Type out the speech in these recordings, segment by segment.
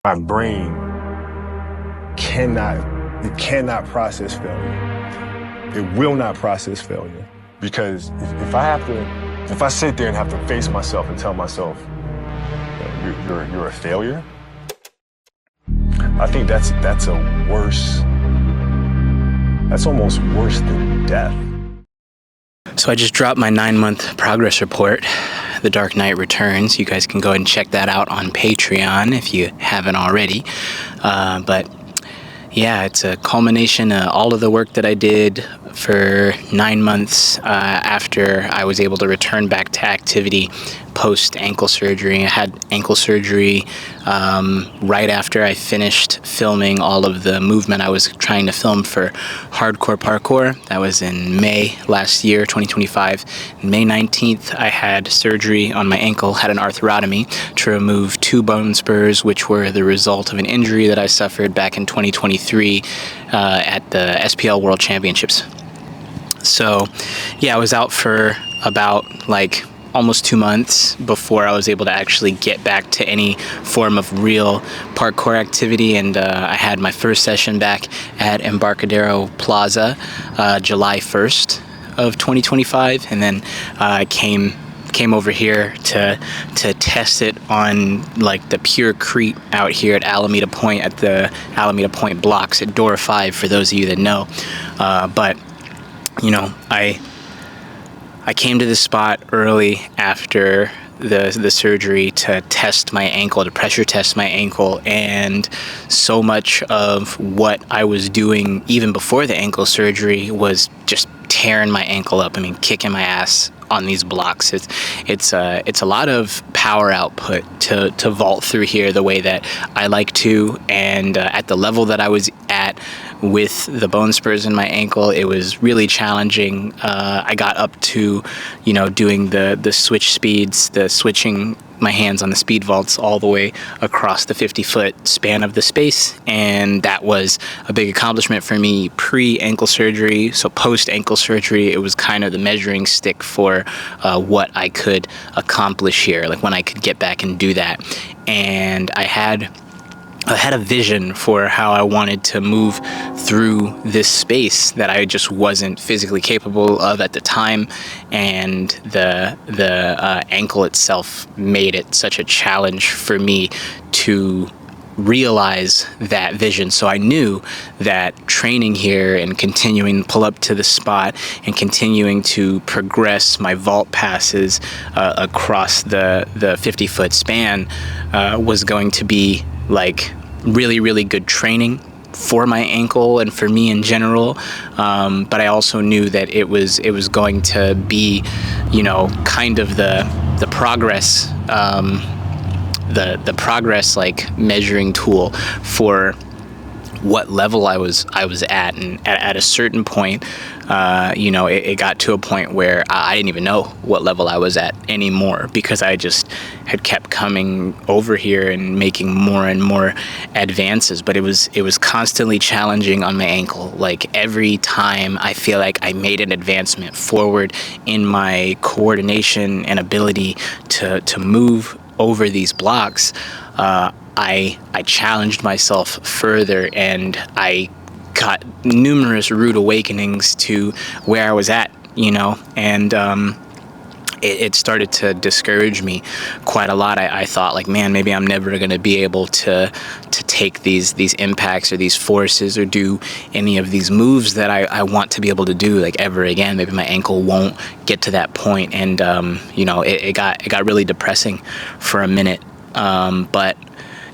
My brain cannot, it cannot process failure. It will not process failure. Because if I sit there and have to face myself and tell myself, you're a failure, I think that's almost worse than death. So I just dropped my 9-month progress report, The Dark Knight Returns. You guys can go and check that out on Patreon if you haven't already. But yeah, it's a culmination of all of the work that I did for 9 months after I was able to return back to activity post ankle surgery. I had ankle surgery right after I finished filming all of the movement I was trying to film for Hardcore Parkour. That was in May last year, 2025. May 19th, I had surgery on my ankle, had an arthrotomy to remove 2 bone spurs, which were the result of an injury that I suffered back in 2023 at the SPL World Championships. So yeah, I was out for about almost 2 months before I was able to actually get back to any form of real parkour activity. And I had my first session back at Embarcadero Plaza July 1st of 2025. And then I came over here to test it on the pure Crete out here at Alameda Point, at the Alameda Point blocks at Door 5, for those of you that know. But you know, I came to this spot early after the surgery to test my ankle, to pressure test my ankle, and so much of what I was doing even before the ankle surgery was just tearing my ankle up. I mean, kicking my ass on these blocks. It's a lot of power output to vault through here the way that I like to, and at the level that I was at with the bone spurs in my ankle, it was really challenging. I got up to, doing the switch speeds, the switching my hands on the speed vaults all the way across the 50-foot span of the space, and that was a big accomplishment for me pre-ankle surgery. So post-ankle surgery, it was kind of the measuring stick for what I could accomplish here, when I could get back and do that. And I had a vision for how I wanted to move through this space that I just wasn't physically capable of at the time, and the ankle itself made it such a challenge for me to realize that vision. So I knew that training here and continuing to pull up to the spot and continuing to progress my vault passes across the 50-foot span was going to be really, really good training for my ankle and for me in general. But I also knew that it was going to be, kind of the progress, the progress measuring tool for what level I was at. And at a certain point, it got to a point where I didn't even know what level I was at anymore, because I just had kept coming over here and making more and more advances. But it was constantly challenging on my ankle. Every time I feel like I made an advancement forward in my coordination and ability to move over these blocks, I challenged myself further, and I got numerous rude awakenings to where I was at, and it started to discourage me quite a lot. I thought man, maybe I'm never going to be able to take these impacts or these forces or do any of these moves that I want to be able to do ever again. Maybe my ankle won't get to that point. And it got really depressing for a minute. But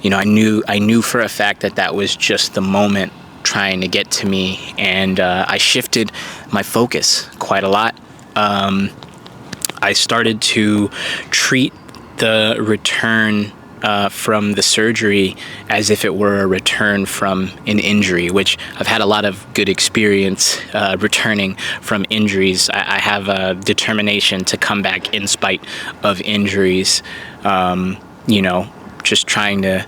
I knew for a fact that was just the moment trying to get to me, and I shifted my focus quite a lot. I started to treat the return from the surgery as if it were a return from an injury, which I've had a lot of good experience returning from injuries. I have a determination to come back in spite of injuries, just trying to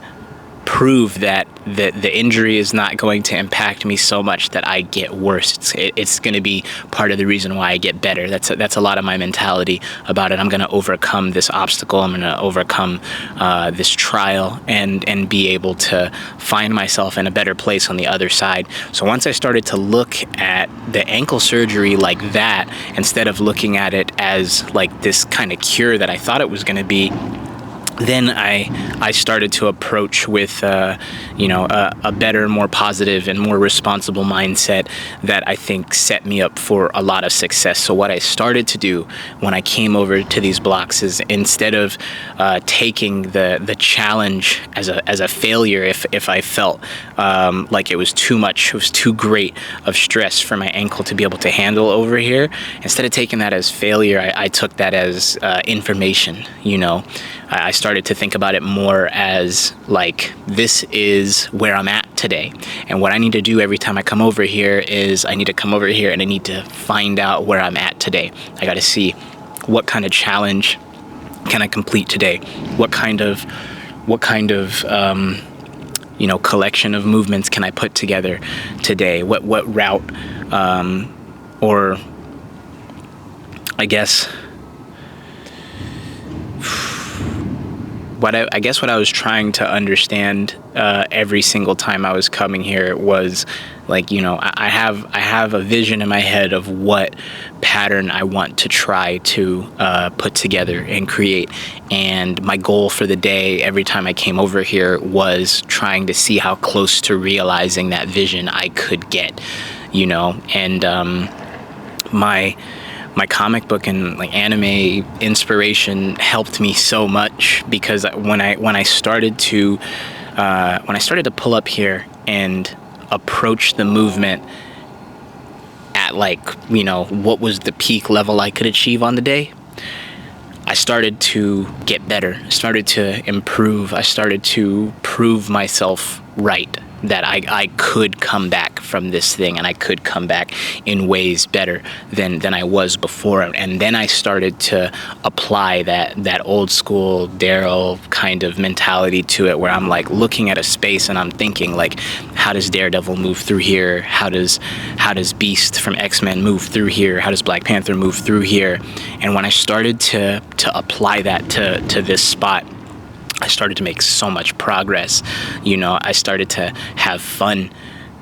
prove that the injury is not going to impact me so much that I get worse. It's going to be part of the reason why I get better. That's a lot of my mentality about it. I'm going to overcome this obstacle. I'm going to overcome this trial and be able to find myself in a better place on the other side. So once I started to look at the ankle surgery like that, instead of looking at it as like this kind of cure that I thought it was going to be, then I started to approach with, a better, more positive and more responsible mindset that I think set me up for a lot of success. So what I started to do when I came over to these blocks is, instead of taking the challenge as a failure, if I felt like it was too much, it was too great of stress for my ankle to be able to handle over here, instead of taking that as failure, I took that as information. I started to think about it more as like, this is where I'm at today. And what I need to do every time I come over here is I need to come over here and I need to find out where I'm at today. I got to see what kind of challenge can I complete today? What kind of collection of movements can I put together today? What route, or I guess, what I was trying to understand every single time I was coming here was like, I have a vision in my head of what pattern I want to try to put together and create. And my goal for the day every time I came over here was trying to see how close to realizing that vision I could get, and my comic book and like anime inspiration helped me so much, because when I started to pull up here and approach the movement at what was the peak level I could achieve on the day, I started to get better. I started to improve. I started to prove myself right, that I could come back from this thing, and I could come back in ways better than I was before. And then I started to apply that old school Daryl kind of mentality to it, where I'm like looking at a space and I'm thinking like, how does Daredevil move through here? How does Beast from X-Men move through here? How does Black Panther move through here? And when I started to apply that to this spot, I started to make so much progress. I started to have fun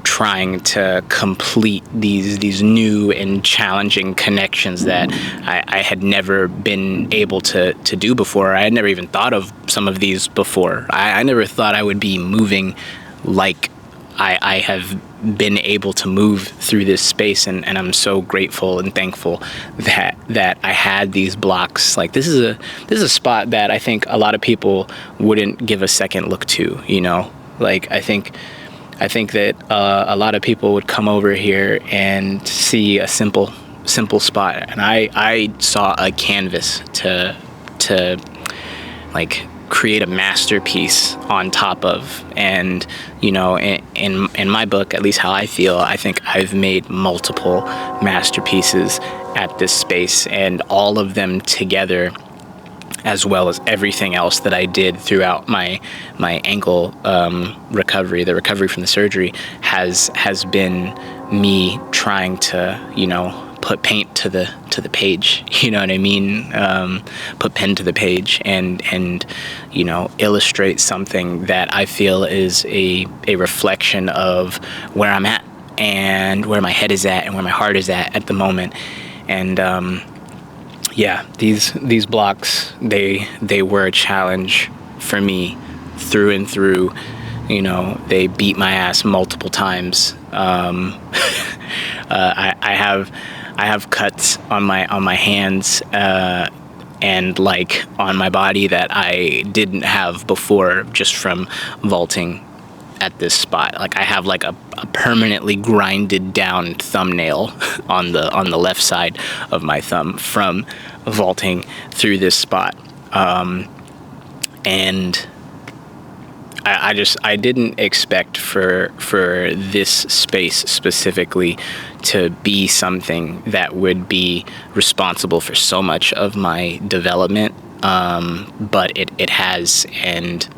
trying to complete these new and challenging connections that I had never been able to do before. I had never even thought of some of these before. I never thought I would be moving like I have been able to move through this space, and I'm so grateful and thankful that I had these blocks. Like, this is a spot that I think a lot of people wouldn't give a second look to, like I think that a lot of people would come over here and see a simple spot, and I saw a canvas to like create a masterpiece on top of. And in my book, at least how I feel, I think I've made multiple masterpieces at this space, and all of them together, as well as everything else that I did throughout my ankle recovery, the recovery from the surgery, has been me trying to put paint to the page, you know what I mean? Put pen to the page and illustrate something that I feel is a reflection of where I'm at and where my head is at and where my heart is at the moment. And these blocks, they were a challenge for me through and through. They beat my ass multiple times. I have cuts on my hands and like on my body that I didn't have before, just from vaulting at this spot. Like, I have like a permanently grinded down thumbnail on the left side of my thumb from vaulting through this spot. And I didn't expect for this space specifically to be something that would be responsible for so much of my development, but it has, and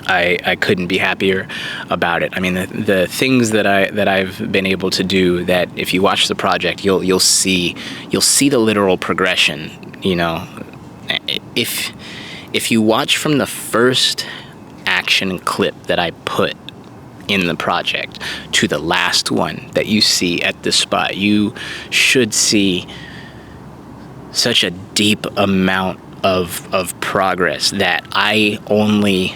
I couldn't be happier about it. I mean, the things that I've been able to do, that if you watch the project, you'll see the literal progression. You know, if you watch from the first action clip that I put in the project to the last one that you see at the spot, you should see such a deep amount of progress that I only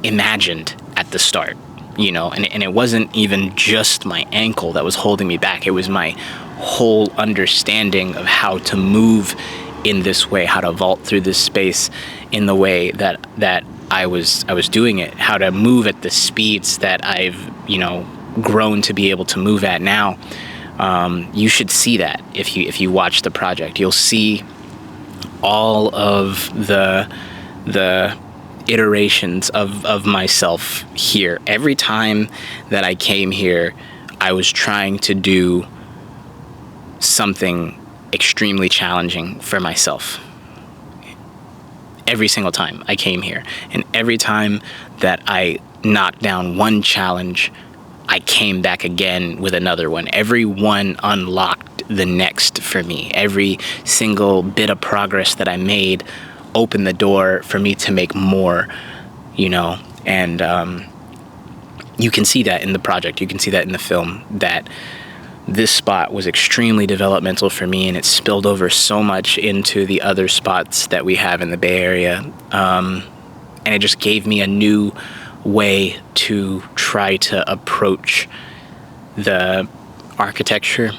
imagined at the start, you know, and it wasn't even just my ankle that was holding me back. It was my whole understanding of how to move in this way, how to vault through this space in the way that I was doing it, how to move at the speeds that I've, you know, grown to be able to move at now. You should see that if you watch the project. You'll see all of the iterations of myself here. Every time that I came here, I was trying to do something extremely challenging for myself. Every single time I came here, and every time that I knocked down one challenge, I came back again with another one. Every one unlocked the next for me. Every single bit of progress that I made opened the door for me to make more, you know. And you can see that in the project. You can see that in the film, that this spot was extremely developmental for me, and it spilled over so much into the other spots that we have in the Bay Area. And it just gave me a new way to try to approach the architecture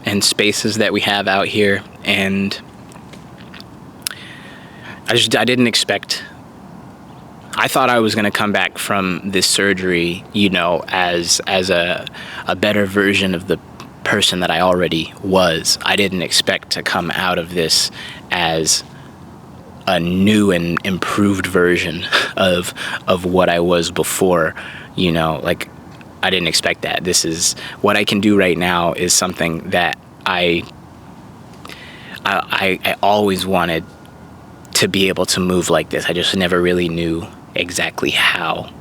and spaces that we have out here. And I didn't expect, I thought I was going to come back from this surgery, you know, as a better version of the person that I already was. I didn't expect to come out of this as a new and improved version of what I was before, you know. Like, I didn't expect that. This is what I can do right now, is something that I always wanted to be able to move like this. I just never really knew exactly how.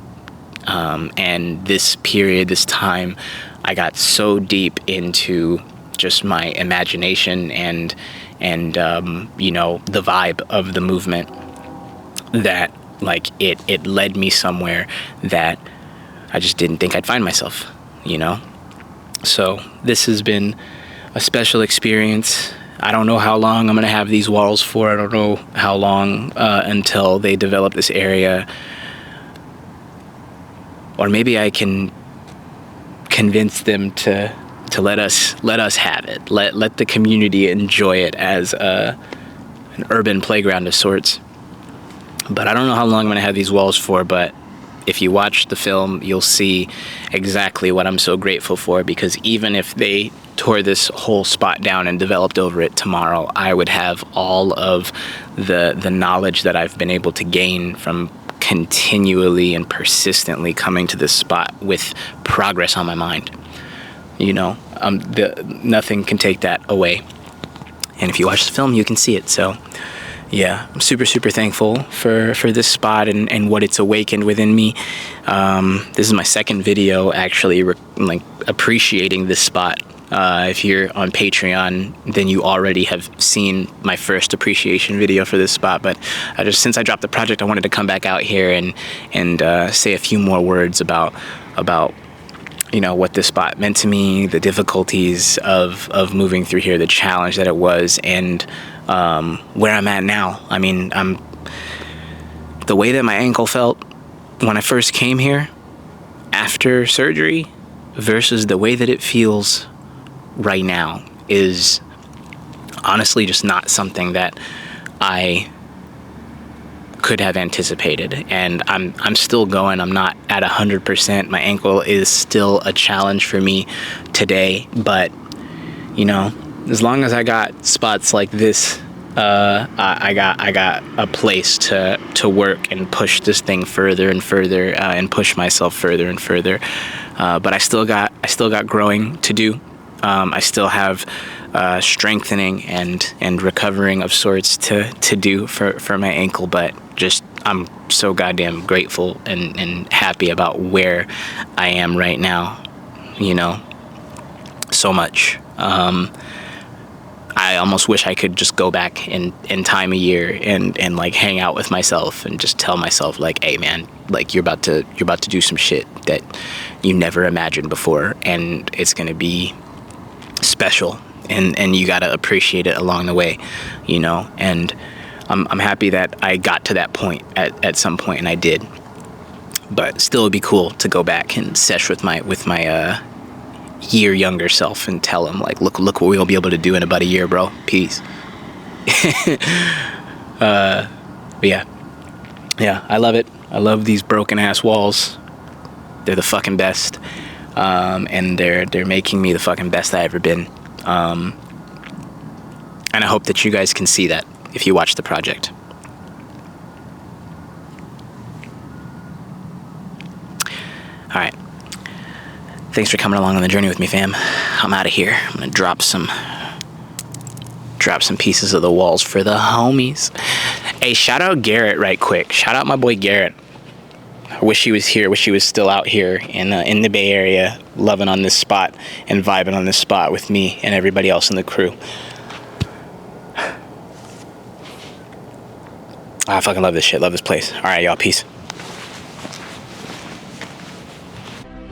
And this period, this time, I got so deep into just my imagination and you know, the vibe of the movement, that like it led me somewhere that I just didn't think I'd find myself, you know. So this has been a special experience. I don't know how long I'm gonna have these walls for. I don't know how long until they develop this area, or maybe I can convince them to let us have it. Let the community enjoy it as an urban playground of sorts. But I don't know how long I'm gonna have these walls for, but if you watch the film, you'll see exactly what I'm so grateful for, because even if they tore this whole spot down and developed over it tomorrow, I would have all of the knowledge that I've been able to gain from continually and persistently coming to this spot with progress on my mind. You know, nothing can take that away. And if you watch the film, you can see it. So yeah, I'm super, super thankful for this spot and what it's awakened within me. This is my second video actually like appreciating this spot. If you're on Patreon, then you already have seen my first appreciation video for this spot. But since I dropped the project, I wanted to come back out here and say a few more words about you know, what this spot meant to me, the difficulties of moving through here, the challenge that it was, and where I'm at now. I mean, the way that my ankle felt when I first came here after surgery versus the way that it feels right now is honestly just not something that I could have anticipated. And I'm still going. I'm not at 100%. My ankle is still a challenge for me today, but you know, as long as I got spots like this, I got a place to work and push this thing further and further, and push myself further and further. But I still got growing to do. I still have strengthening and recovering of sorts to do for my ankle, but just I'm so goddamn grateful and happy about where I am right now, you know, so much. I almost wish I could just go back in time a year and like hang out with myself and just tell myself like, hey man, like you're about to do some shit that you never imagined before, and it's gonna be special, and you gotta appreciate it along the way, you know. And I'm happy that I got to that point at some point, and I did. But still, it'd be cool to go back and sesh with my year younger self and tell him like, look what we'll be able to do in about a year, bro. Peace. But yeah, I love it. I love these broken ass walls. They're the fucking best, and they're making me the fucking best I ever been. And I hope that you guys can see that if you watch the project. All right. Thanks for coming along on the journey with me, fam. I'm out of here. I'm gonna drop some pieces of the walls for the homies. Hey, shout out Garrett right quick. Shout out my boy Garrett. I wish he was here. Wish he was still out here in the Bay Area, loving on this spot and vibing on this spot with me and everybody else in the crew. I fucking love this shit. Love this place. All right, y'all. Peace.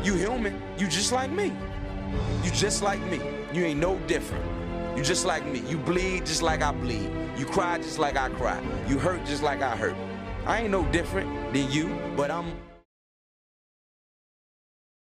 You human. You just like me. You just like me. You ain't no different. You just like me. You bleed just like I bleed. You cry just like I cry. You hurt just like I hurt. I ain't no different than you, but I'm